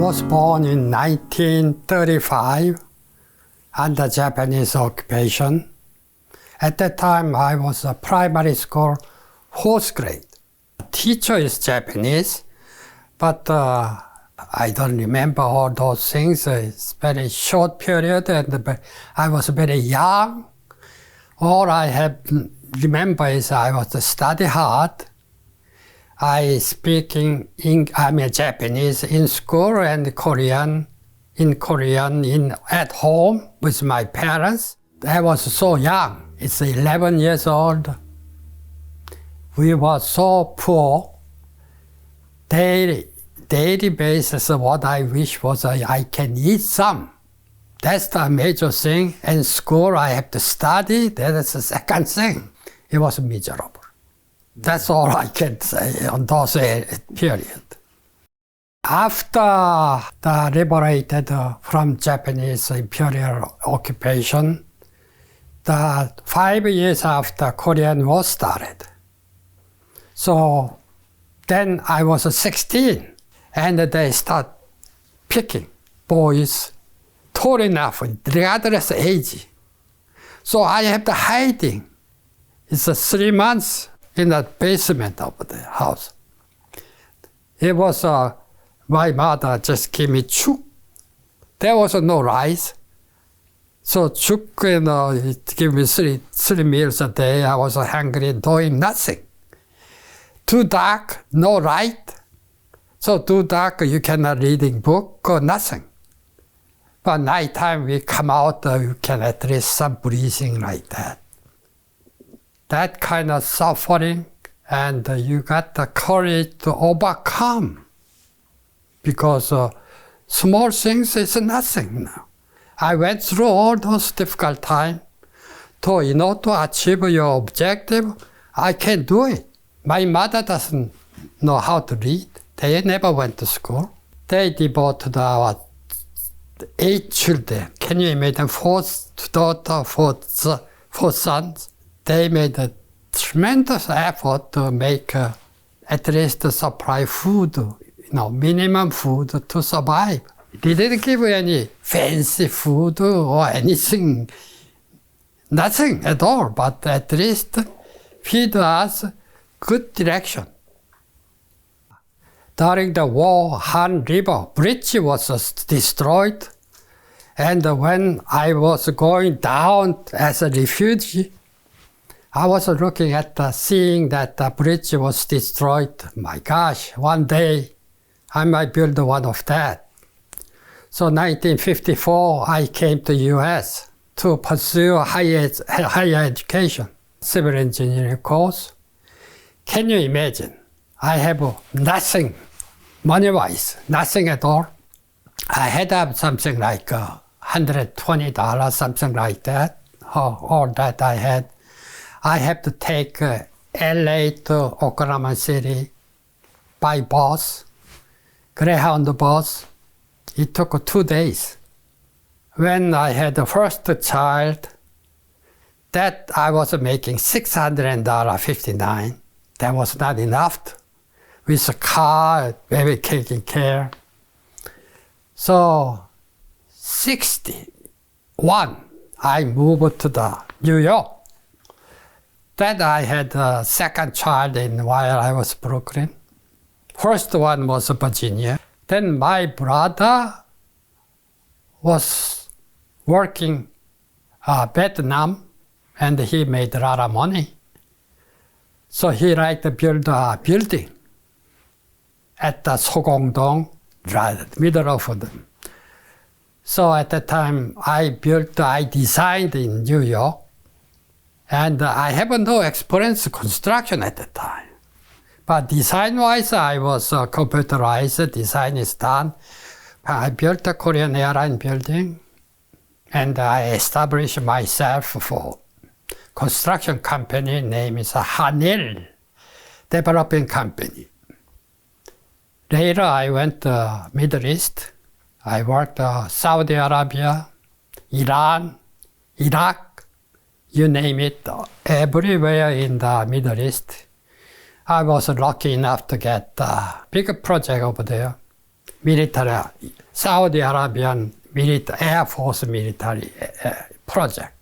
was born in 1935 under Japanese occupation. At that time, I was a primary school fourth grade. Teacher is Japanese, but I don't remember all those things. It's very short period, and I was very young. All I have remember is I was study hard. I speaking Japanese in school and Korean at home with my parents. I was so young. It's 11 years old. We were so poor. Daily basis, what I wish was I can eat some. That's the major thing. In school, I have to study. That is the second thing. It was miserable. That's all I can say on those period. After the liberated from Japanese imperial occupation, the 5 years after Korean War started. So then I was 16, and they start picking boys tall enough, regardless age. So I have to hiding. It's 3 months in the basement of the house. It was my mother just gave me chuk. There was no rice. So chuk, it gave me three meals a day. I was hungry, doing nothing. Too dark, no light. So too dark, you cannot reading book or nothing. But nighttime we come out, you can at least some breathing like that. That kind of suffering, and you got the courage to overcome. Because small things is nothing now. I went through all those difficult times. To achieve your objective, I can do it. My mother doesn't know how to read. They never went to school. They devoted our 8 children. Can you imagine? 4 daughters, 4 sons. They made a tremendous effort to make at least supply food, minimum food to survive. They didn't give any fancy food or anything, nothing at all, but at least feed us good direction. During the war, Han River Bridge was destroyed, and when I was going down as a refugee, I was looking at seeing that the bridge was destroyed. My gosh, one day I might build one of that. So 1954, I came to US to pursue higher education, civil engineering course. Can you imagine? I have nothing, money-wise, nothing at all. I had something like $120, something like that, all that I had. I have to take LA to Oklahoma City by bus, Greyhound bus. It took 2 days. When I had the first child, that I was making $600.59. That was not enough. With a car, baby taking care. So, 61, I moved to New York. Then I had a second child while I was in Brooklyn. First one was Virginia. Then my brother was working Vietnam, and he made a lot of money. So he liked to build a building at the Sogong-dong, right middle of them. So at that time, I designed in New York, and I have no experience in construction at the time. But design-wise, I was computerized, design is done. I built a Korean airline building, and I established myself for construction company, name is Hanil Developing Company. Later, I went to Middle East. I worked Saudi Arabia, Iran, Iraq, you name it, everywhere in the Middle East. I was lucky enough to get a big project over there. military, Saudi Arabian Air Force military project.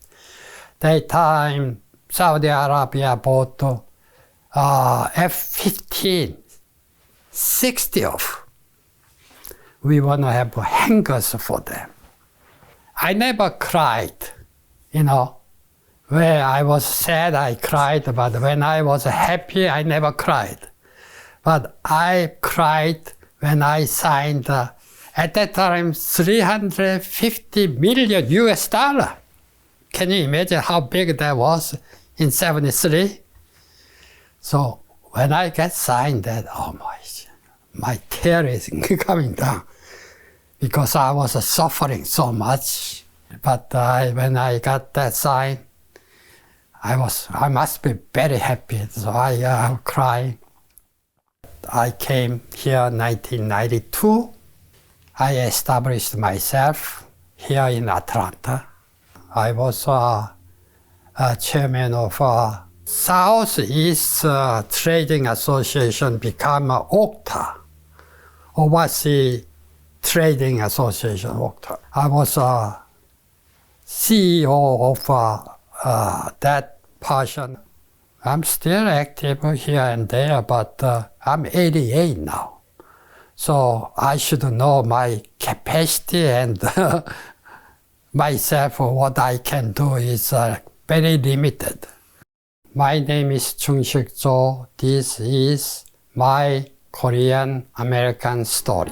That time, Saudi Arabia bought F-15, 60 of. We want to have hangars for them. I never cried, you know. When I was sad, I cried, but when I was happy, I never cried. But I cried when I signed, at that time, 350 million US dollar. Can you imagine how big that was in 73? So when I get signed that, oh my tear is coming down because I was suffering so much. But when I got that sign, I must be very happy, so I cried. I came here in 1992. I established myself here in Atlanta. I was chairman of Southeast Trading Association, become OCTA, Overseas Trading Association, OCTA. I was CEO of that portion. I'm still active here and there, but I'm 88 now. So I should know my capacity and myself, what I can do is very limited. My name is Choong Shik Cho. This is my Korean American story.